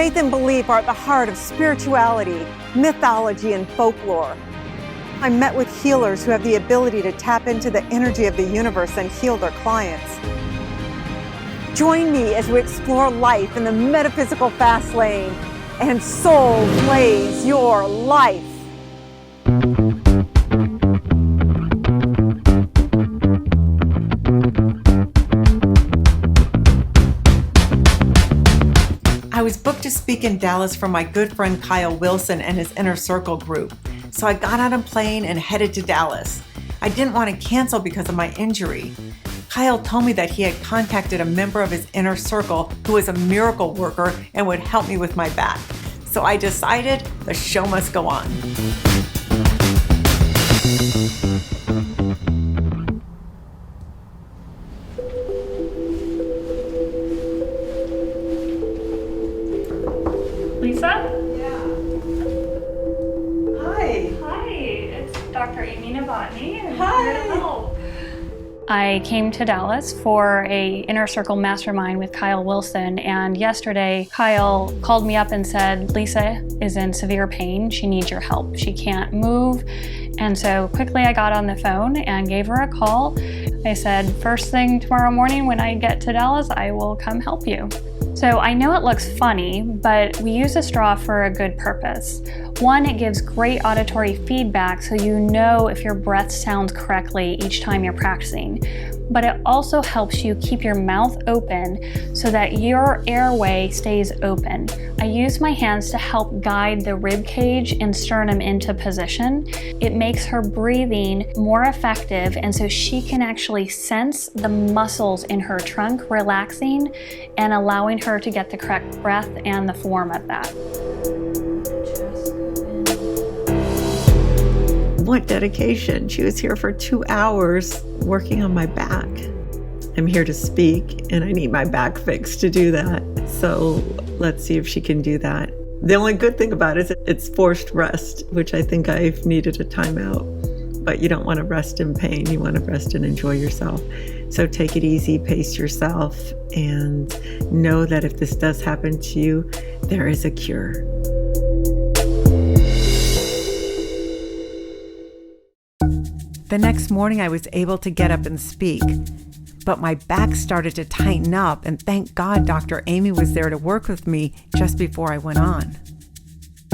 Faith and belief are at the heart of spirituality, mythology, and folklore. I met with healers who have the ability to tap into the energy of the universe and heal their clients. Join me as we explore life in the metaphysical fast lane and soul blaze your life. I was booked to speak in Dallas for my good friend Kyle Wilson and his Inner Circle group, so I got on a plane and headed to Dallas. I didn't want to cancel because of my injury. Kyle told me that he had contacted a member of his Inner Circle who was a miracle worker and would help me with my back. So I decided the show must go on. Lisa? Yeah. Hi, it's Dr. Amy Novotny. And Hi. I'm here to help. I came to Dallas for a Inner Circle mastermind with Kyle Wilson, and yesterday Kyle called me up and said, Lisa is in severe pain. She needs your help. She can't move. And so quickly I got on the phone and gave her a call. I said, first thing tomorrow morning when I get to Dallas, I will come help you. So I know it looks funny, but we use a straw for a good purpose. One, it gives great auditory feedback so you know if your breath sounds correctly each time you're practicing. But it also helps you keep your mouth open so that your airway stays open. I use my hands to help guide the rib cage and sternum into position. It makes her breathing more effective, and so she can actually sense the muscles in her trunk relaxing and allowing her to get the correct breath and the form of that. What dedication. She was here for 2 hours working on my back. I'm here to speak and I need my back fixed to do that. So let's see if she can do that. The only good thing about it is it's forced rest, which I think I've needed a timeout. But you don't want to rest in pain. You want to rest and enjoy yourself. So take it easy, pace yourself, and know that if this does happen to you, there is a cure. The next morning, I was able to get up and speak, but my back started to tighten up, and thank God Dr. Amy was there to work with me just before I went on.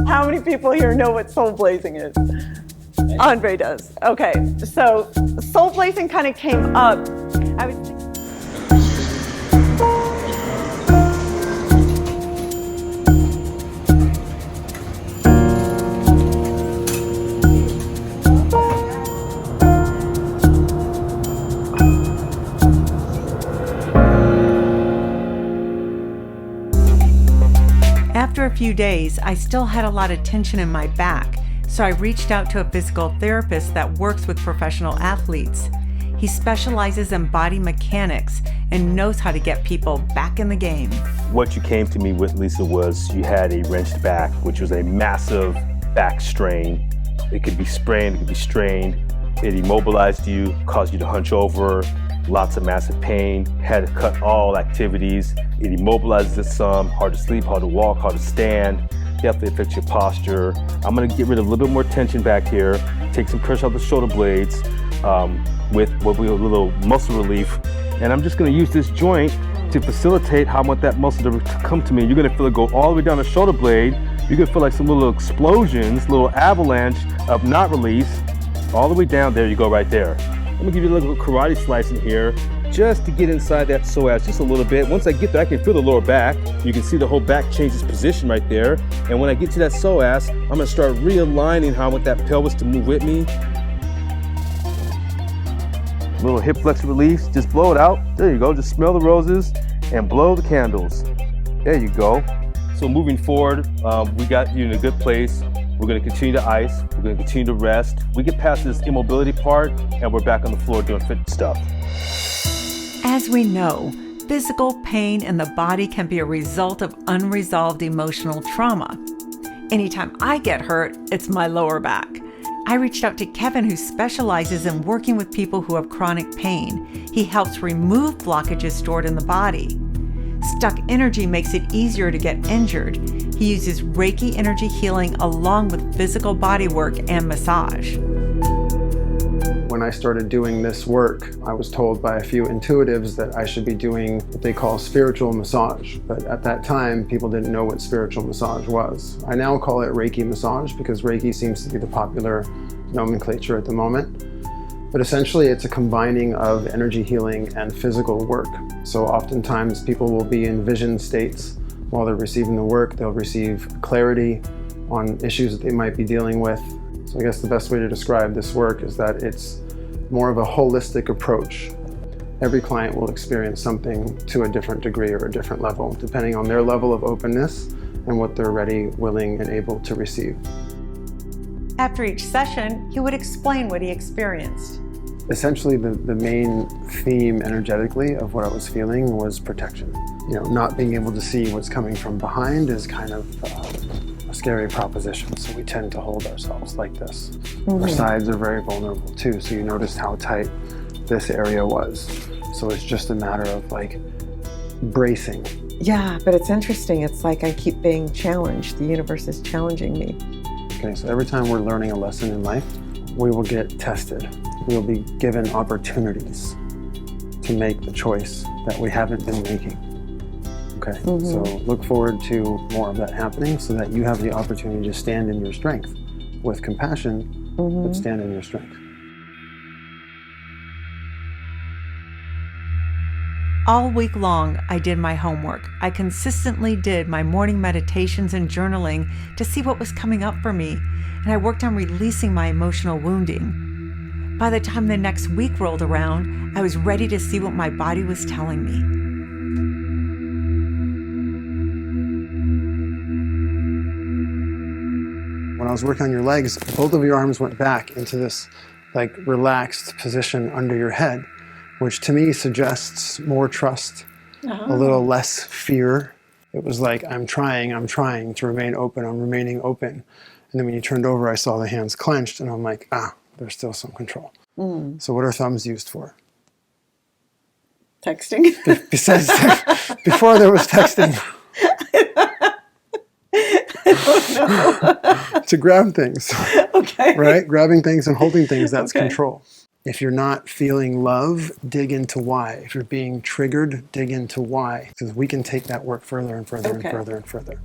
How many people here know what soul blazing is? Andre does. Okay, so soul blazing kind of came up. I was thinking. After a few days, I still had a lot of tension in my back, so I reached out to a physical therapist that works with professional athletes. He specializes in body mechanics and knows how to get people back in the game. What you came to me with, Lisa, was you had a wrenched back, which was a massive back strain. It could be sprained, it could be strained. It immobilized you, caused you to hunch over, lots of massive pain, had to cut all activities. It immobilizes it some, hard to sleep, hard to walk, hard to stand. Definitely affects your posture. I'm gonna get rid of a little bit more tension back here, take some pressure off the shoulder blades with what we call a little muscle relief. And I'm just gonna use this joint to facilitate how I want that muscle to come to me. You're gonna feel it go all the way down the shoulder blade. You're gonna feel like some little explosions, little avalanche of knot release, all the way down. There you go, right there. I'm gonna give you a little karate slice in here just to get inside that psoas just a little bit. Once I get there, I can feel the lower back. You can see the whole back changes position right there. And when I get to that psoas, I'm gonna start realigning how I want that pelvis to move with me. Little hip flexor release, just blow it out. There you go, just smell the roses and blow the candles. There you go. So moving forward, we got you in a good place. We're gonna continue to ice, we're gonna continue to rest. We get past this immobility part and we're back on the floor doing fit stuff. As we know, physical pain in the body can be a result of unresolved emotional trauma. Anytime I get hurt, it's my lower back. I reached out to Kevin, who specializes in working with people who have chronic pain. He helps remove blockages stored in the body. stuck energy makes it easier to get injured. He uses Reiki energy healing along with physical body work and massage. When I started doing this work, I was told by a few intuitives that I should be doing what they call spiritual massage. But at that time, people didn't know what spiritual massage was. I now call it Reiki massage because Reiki seems to be the popular nomenclature at the moment. But essentially, it's a combining of energy healing and physical work. So oftentimes, people will be in vision states while they're receiving the work. They'll receive clarity on issues that they might be dealing with. So I guess the best way to describe this work is that it's more of a holistic approach. Every client will experience something to a different degree or a different level, depending on their level of openness and what they're ready, willing, and able to receive. After each session, he would explain what he experienced. Essentially, the main theme energetically of what I was feeling was protection. Not being able to see what's coming from behind is kind of a scary proposition, so we tend to hold ourselves like this. Mm-hmm. Our sides are very vulnerable too, so you noticed how tight this area was. So it's just a matter of bracing. Yeah, but it's interesting. It's like I keep being challenged. The universe is challenging me. Okay, so every time we're learning a lesson in life, we will get tested. We will be given opportunities to make the choice that we haven't been making. Okay, So look forward to more of that happening so that you have the opportunity to stand in your strength with compassion, but stand in your strength. All week long, I did my homework. I consistently did my morning meditations and journaling to see what was coming up for me, and I worked on releasing my emotional wounding. By the time the next week rolled around, I was ready to see what my body was telling me. When I was working on your legs, both of your arms went back into this relaxed position under your head, which to me suggests more trust, a little less fear. It was like, I'm trying to remain open, I'm remaining open. And then when you turned over, I saw the hands clenched, and I'm like, there's still some control. So what are thumbs used for? Texting. Besides, before there was texting. To grab things. Okay. Right? Grabbing things and holding things, that's control. If you're not feeling love, dig into why. If you're being triggered, dig into why. Because we can take that work further and further and further and further.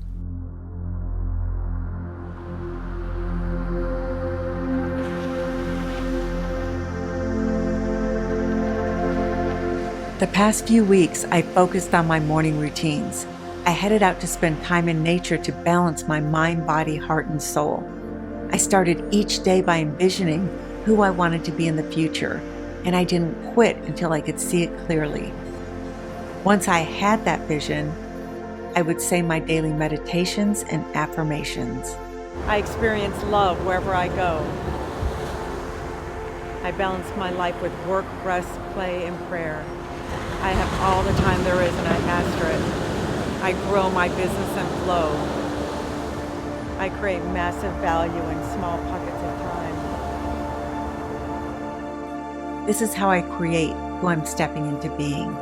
The past few weeks, I focused on my morning routines. I headed out to spend time in nature to balance my mind, body, heart, and soul. I started each day by envisioning who I wanted to be in the future, and I didn't quit until I could see it clearly. Once I had that vision, I would say my daily meditations and affirmations. I experience love wherever I go. I balance my life with work, rest, play, and prayer. I have all the time there is and I master it. I grow my business and flow. I create massive value in small pockets of time. This is how I create who I'm stepping into being.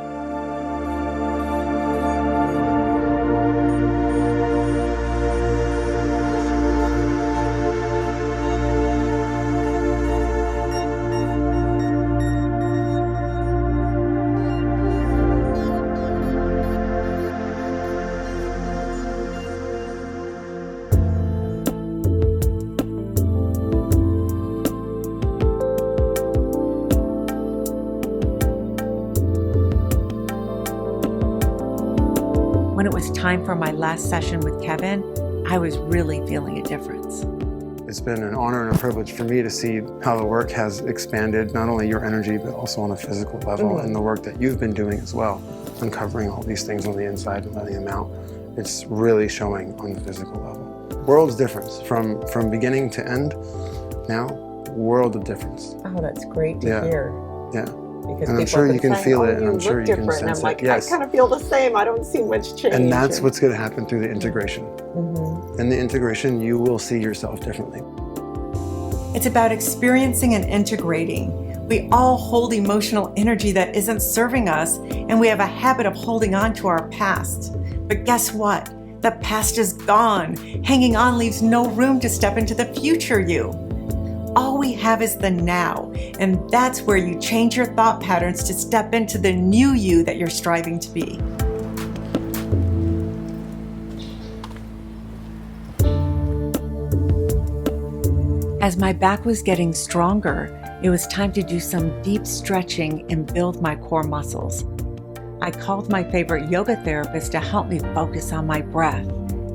When it was time for my last session with Kevin, I was really feeling a difference. It's been an honor and a privilege for me to see how the work has expanded, not only your energy, but also on a physical level, and the work that you've been doing as well, uncovering all these things on the inside and letting them out. It's really showing on the physical level. World's difference from beginning to end now, world of difference. Oh, that's great to hear. Yeah. Because and I'm sure you can feel it, and I'm sure you can sense and I'm like, it. Yes. I kind of feel the same. I don't see much change. And that's what's going to happen through the integration. In the integration, you will see yourself differently. It's about experiencing and integrating. We all hold emotional energy that isn't serving us, and we have a habit of holding on to our past. But guess what? The past is gone. Hanging on leaves no room to step into the future you. All we have is the now, and that's where you change your thought patterns to step into the new you that you're striving to be. As my back was getting stronger, it was time to do some deep stretching and build my core muscles. I called my favorite yoga therapist to help me focus on my breath,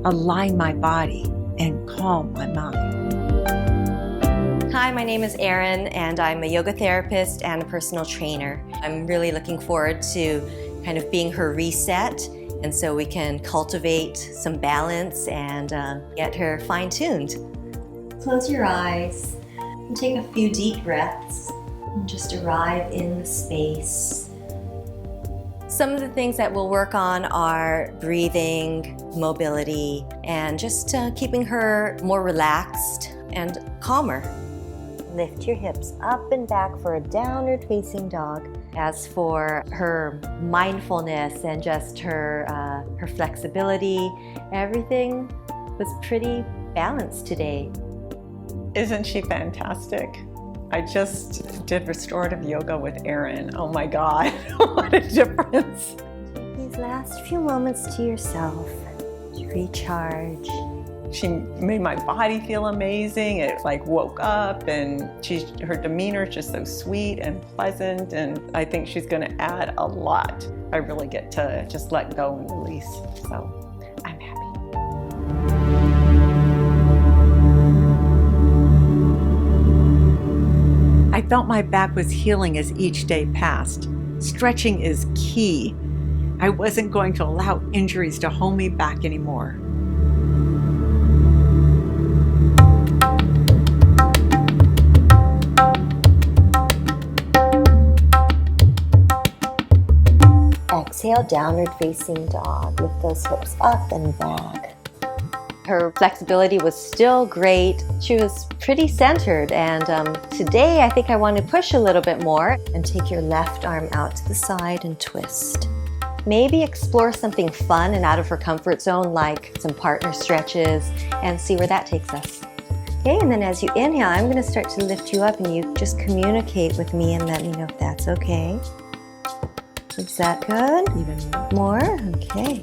align my body, and calm my mind. Hi, my name is Erin, and I'm a yoga therapist and a personal trainer. I'm really looking forward to kind of being her reset, and so we can cultivate some balance and get her fine-tuned. Close your eyes and take a few deep breaths and just arrive in the space. Some of the things that we'll work on are breathing, mobility, and just keeping her more relaxed and calmer. Lift your hips up and back for a downward facing dog. As for her mindfulness and just her flexibility, everything was pretty balanced today. Isn't she fantastic? I just did restorative yoga with Erin. Oh my God, what a difference. Take these last few moments to yourself to recharge. She made my body feel amazing. It woke up, and her demeanor is just so sweet and pleasant, and I think she's gonna add a lot. I really get to just let go and release, so I'm happy. I felt my back was healing as each day passed. Stretching is key. I wasn't going to allow injuries to hold me back anymore. Exhale, downward facing dog. Lift those hips up and back. Her flexibility was still great. She was pretty centered, and today I think I want to push a little bit more and take your left arm out to the side and twist. Maybe explore something fun and out of her comfort zone, like some partner stretches, and see where that takes us. Okay, and then as you inhale, I'm going to start to lift you up, and you just communicate with me and let me know if that's okay. Is that good? Even more? Okay.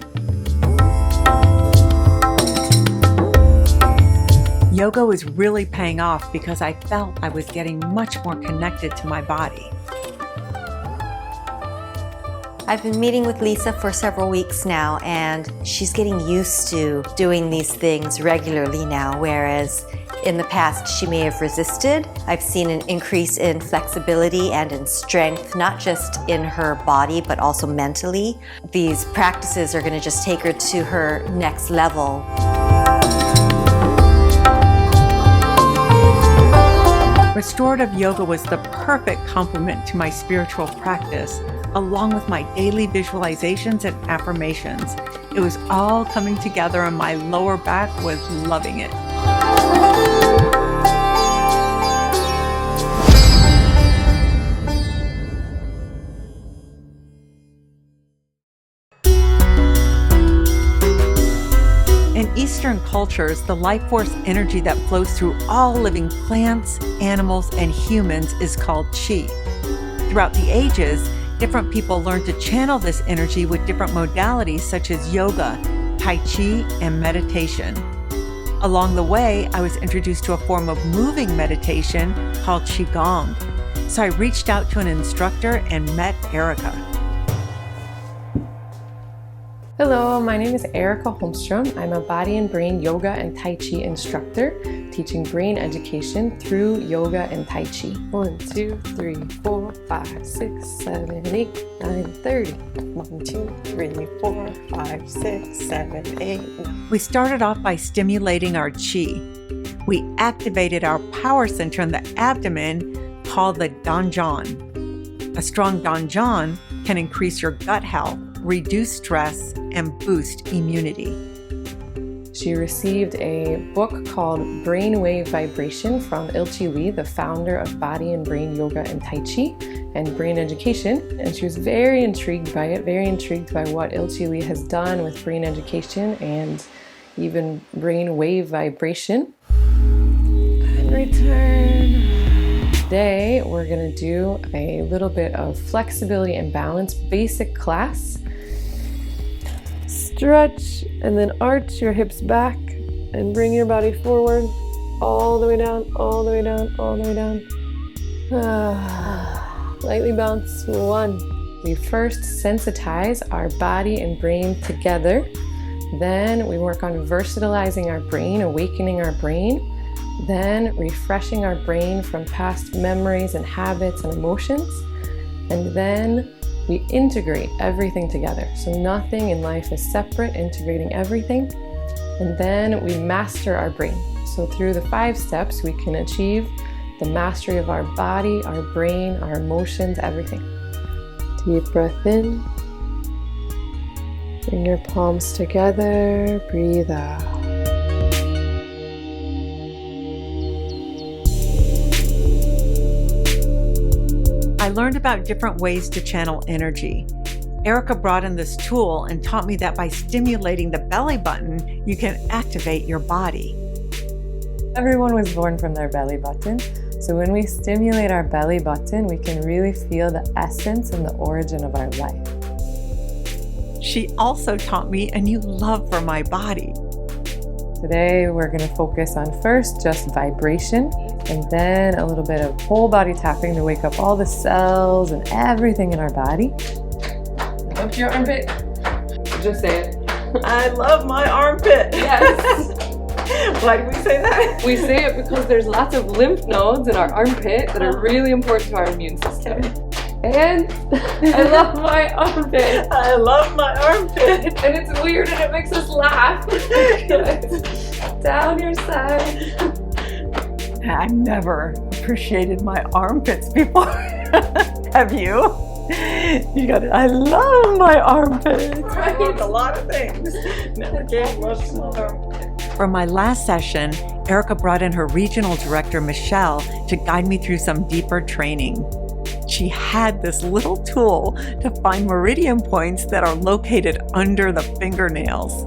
Yoga was really paying off because I felt I was getting much more connected to my body. I've been meeting with Lisa for several weeks now, and she's getting used to doing these things regularly now, whereas in the past she may have resisted. I've seen an increase in flexibility and in strength, not just in her body, but also mentally. These practices are going to just take her to her next level. Restorative yoga was the perfect complement to my spiritual practice, along with my daily visualizations and affirmations. It was all coming together, and my lower back was loving it. In Eastern cultures, the life force energy that flows through all living plants, animals, and humans is called qi. Throughout the ages, different people learned to channel this energy with different modalities such as yoga, tai chi, and meditation. Along the way, I was introduced to a form of moving meditation called qigong. So I reached out to an instructor and met Erica. Hello, my name is Erica Holmstrom. I'm a body and brain yoga and tai chi instructor, teaching brain education through yoga and tai chi. 1, 2, 3, 4, 5, 6, 7, 8, 9, 30. 1, 2, 3, 4, 5, 6, 7, 8. We started off by stimulating our qi. We activated our power center in the abdomen called the danjian. A strong danjian can increase your gut health, reduce stress, and boost immunity. She received a book called Brainwave Vibration from Ilchi Lee, the founder of Body and Brain Yoga and Tai Chi and Brain Education. And she was very intrigued by it, very intrigued by what Ilchi Lee has done with brain education and even brainwave vibration. And return. Today, we're gonna do a little bit of flexibility and balance, basic class. Stretch and then arch your hips back and bring your body forward, all the way down, all the way down, all the way down. Lightly bounce. 1. We first sensitize our body and brain together. Then we work on versatalizing our brain, awakening our brain. Then refreshing our brain from past memories and habits and emotions. And then we integrate everything together. So nothing in life is separate, integrating everything. And then we master our brain. So through the 5 steps, we can achieve the mastery of our body, our brain, our emotions, everything. Deep breath in. Bring your palms together, breathe out. I learned about different ways to channel energy. Erica brought in this tool and taught me that by stimulating the belly button, you can activate your body. Everyone was born from their belly button. So when we stimulate our belly button, we can really feel the essence and the origin of our life. She also taught me a new love for my body. Today, we're going to focus on first just vibration, and then a little bit of whole body tapping to wake up all the cells and everything in our body. Up your armpit. Just say it. I love my armpit. Yes. Why do we say that? We say it because there's lots of lymph nodes in our armpit that are really important to our immune system. And I love my armpit. I love my armpit. And it's weird and it makes us laugh. Down your side. I've never appreciated my armpits before. Have you? You got it. I love my armpits. Right. I love a lot of things. Never gave love to my armpit. For my last session, Erica brought in her regional director, Michelle, to guide me through some deeper training. She had this little tool to find meridian points that are located under the fingernails.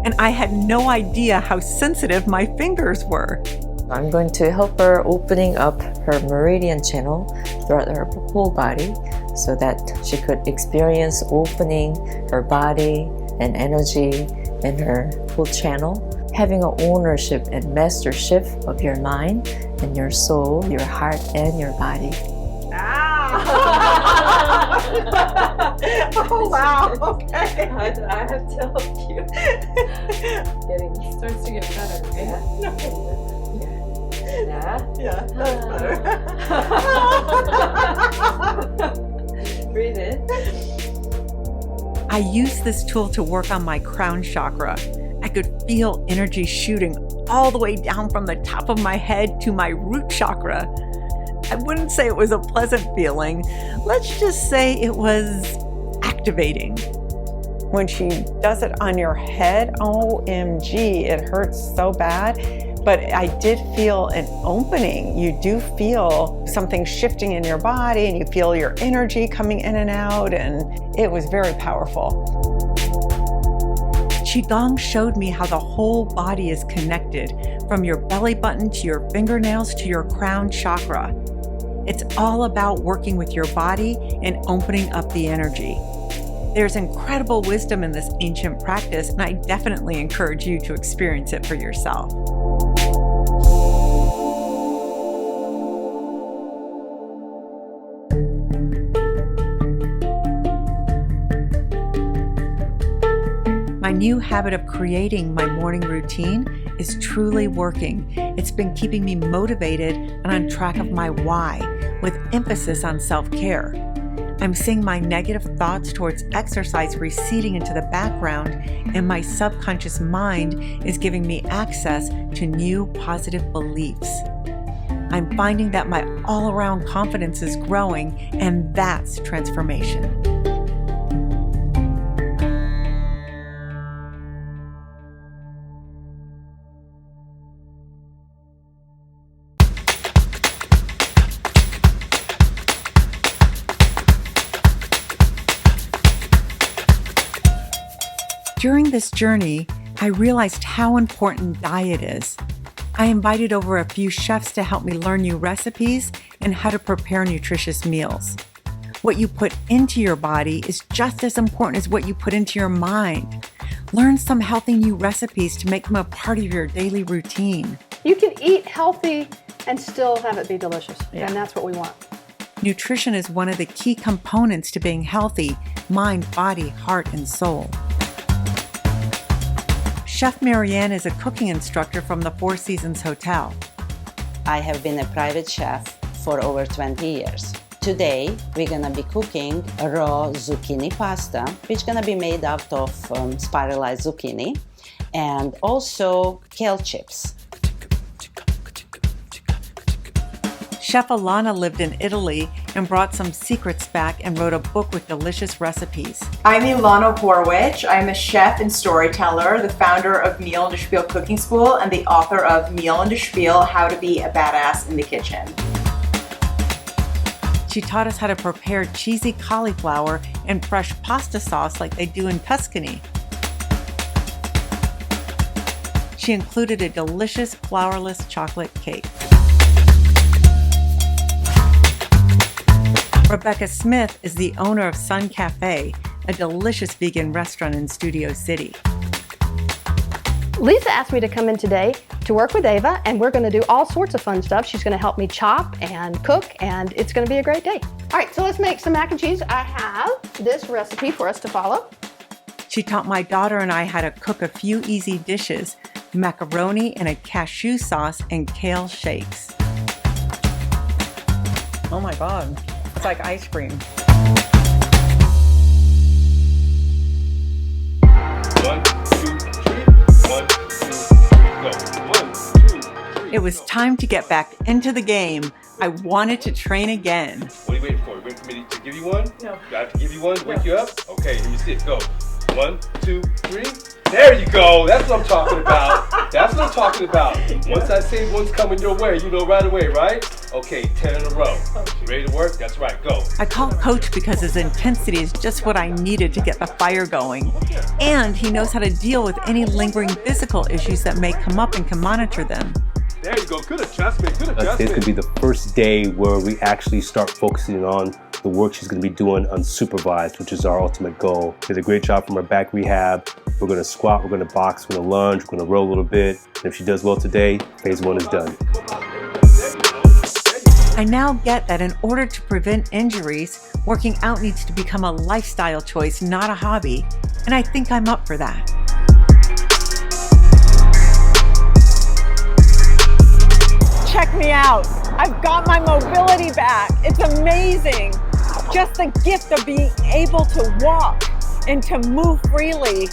And I had no idea how sensitive my fingers were. I'm going to help her opening up her meridian channel throughout her whole body so that she could experience opening her body and energy in her whole channel, having an ownership and mastership of your mind and your soul, your heart, and your body. Oh, wow. Okay. I have to help you. Starts to get better, right? Yeah. That's better. Breathe in. I used this tool to work on my crown chakra. I could feel energy shooting all the way down from the top of my head to my root chakra. I wouldn't say it was a pleasant feeling. Let's just say it was activating. When she does it on your head, OMG, it hurts so bad. But I did feel an opening. You do feel something shifting in your body and you feel your energy coming in and out, and it was very powerful. Qigong showed me how the whole body is connected, from your belly button to your fingernails to your crown chakra. It's all about working with your body and opening up the energy. There's incredible wisdom in this ancient practice, and I definitely encourage you to experience it for yourself. My new habit of creating my morning routine is truly working. It's been keeping me motivated and on track of my why, with emphasis on self-care. I'm seeing my negative thoughts towards exercise receding into the background, and my subconscious mind is giving me access to new positive beliefs. I'm finding that my all-around confidence is growing, and that's transformation. During this journey, I realized how important diet is. I invited over a few chefs to help me learn new recipes and how to prepare nutritious meals. What you put into your body is just as important as what you put into your mind. Learn some healthy new recipes to make them a part of your daily routine. You can eat healthy and still have it be delicious, and that's what we want. Nutrition is one of the key components to being healthy, mind, body, heart, and soul. Chef Marianne is a cooking instructor from the Four Seasons Hotel. I have been a private chef for over 20 years. Today, we're gonna be cooking a raw zucchini pasta, which is gonna be made out of spiralized zucchini, and also kale chips. Chef Alana lived in Italy and brought some secrets back and wrote a book with delicious recipes. I'm Ilana Horwich. I'm a chef and storyteller, the founder of Meal and Spiel Cooking School, and the author of Meal and Spiel, How to Be a Badass in the Kitchen. She taught us how to prepare cheesy cauliflower and fresh pasta sauce like they do in Tuscany. She included a delicious flourless chocolate cake. Rebecca Smith is the owner of Sun Cafe, a delicious vegan restaurant in Studio City. Lisa asked me to come in today to work with Ava, and we're going to do all sorts of fun stuff. She's going to help me chop and cook, and it's going to be a great day. All right, so let's make some mac and cheese. I have this recipe for us to follow. She taught my daughter and I how to cook a few easy dishes, macaroni in a cashew sauce and kale shakes. Oh my God, it's like ice cream. It was time to get back into the game. I wanted to train again. What are you waiting for? You waiting for me to give you one? No. Do I have to give you one? Wake you up? Okay, here you sit. Go. 1, 2, 3. There you go. That's what I'm talking about. That's what I'm talking about. Once I say one's coming your way, you know right away, right? Okay, 10 in a row. You ready to work? That's right. Go. I call Coach because his intensity is just what I needed to get the fire going. And he knows how to deal with any lingering physical issues that may come up and can monitor them. There you go. Good adjustment. Good adjustment. This could be the first day where we actually start focusing on the work she's going to be doing unsupervised, which is our ultimate goal. Did a great job from our back rehab. We're going to squat, we're going to box, we're going to lunge, we're going to roll a little bit. And if she does well today, phase 1 is done. I now get that in order to prevent injuries, working out needs to become a lifestyle choice, not a hobby. And I think I'm up for that. Check me out. I've got my mobility back. It's amazing. Just the gift of being able to walk and to move freely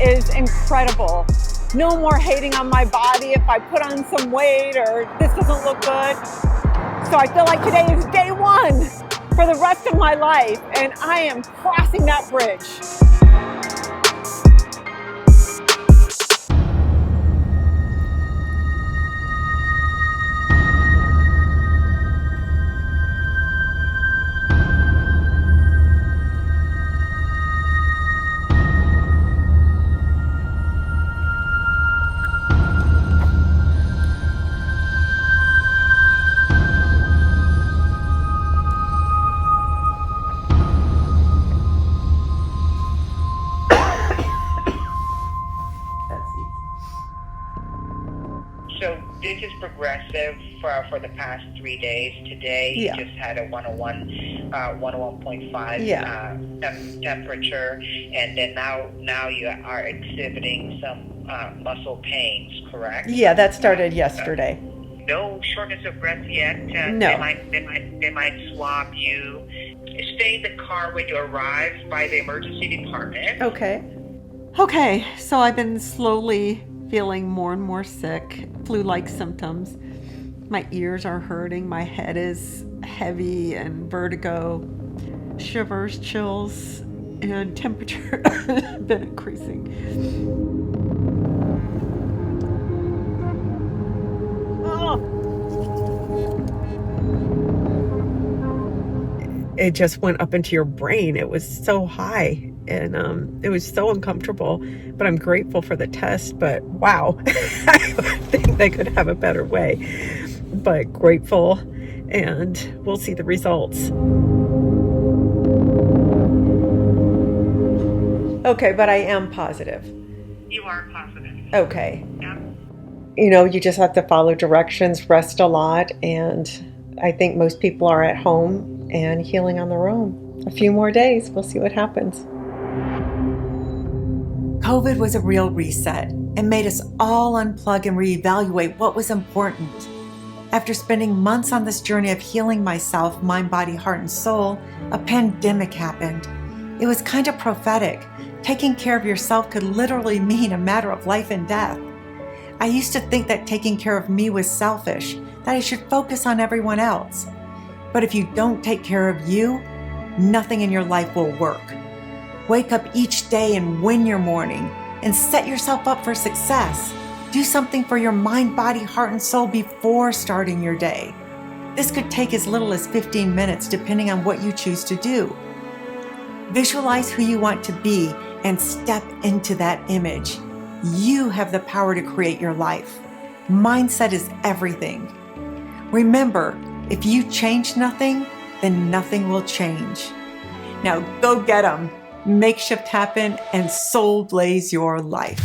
is incredible. No more hating on my body if I put on some weight or this doesn't look good. So I feel like today is day 1 for the rest of my life, and I am crossing that bridge. So this is progressive for the past 3 days. Today you just had a 101.5 temperature, and then now you are exhibiting some muscle pains, correct? Yeah, that started yesterday. No shortness of breath yet? No. They might swab you. Stay in the car when you arrive by the emergency department. Okay, so I've been slowly feeling more and more sick, flu-like symptoms. My ears are hurting, my head is heavy and vertigo, shivers, chills, and temperature has been increasing. It just went up into your brain. It was so high. And it was so uncomfortable, but I'm grateful for the test. But wow, I think they could have a better way. But grateful, and we'll see the results. Okay, but I am positive. You are positive. Okay. Yeah. You know, you just have to follow directions, rest a lot, and I think most people are at home and healing on their own. A few more days, we'll see what happens. COVID was a real reset and made us all unplug and reevaluate what was important. After spending months on this journey of healing myself, mind, body, heart, and soul, a pandemic happened. It was kind of prophetic. Taking care of yourself could literally mean a matter of life and death. I used to think that taking care of me was selfish, that I should focus on everyone else. But if you don't take care of you, nothing in your life will work. Wake up each day and win your morning and set yourself up for success. Do something for your mind, body, heart, and soul before starting your day. This could take as little as 15 minutes depending on what you choose to do. Visualize who you want to be and step into that image. You have the power to create your life. Mindset is everything. Remember, if you change nothing, then nothing will change. Now go get them, make shift happen, and soul blaze your life.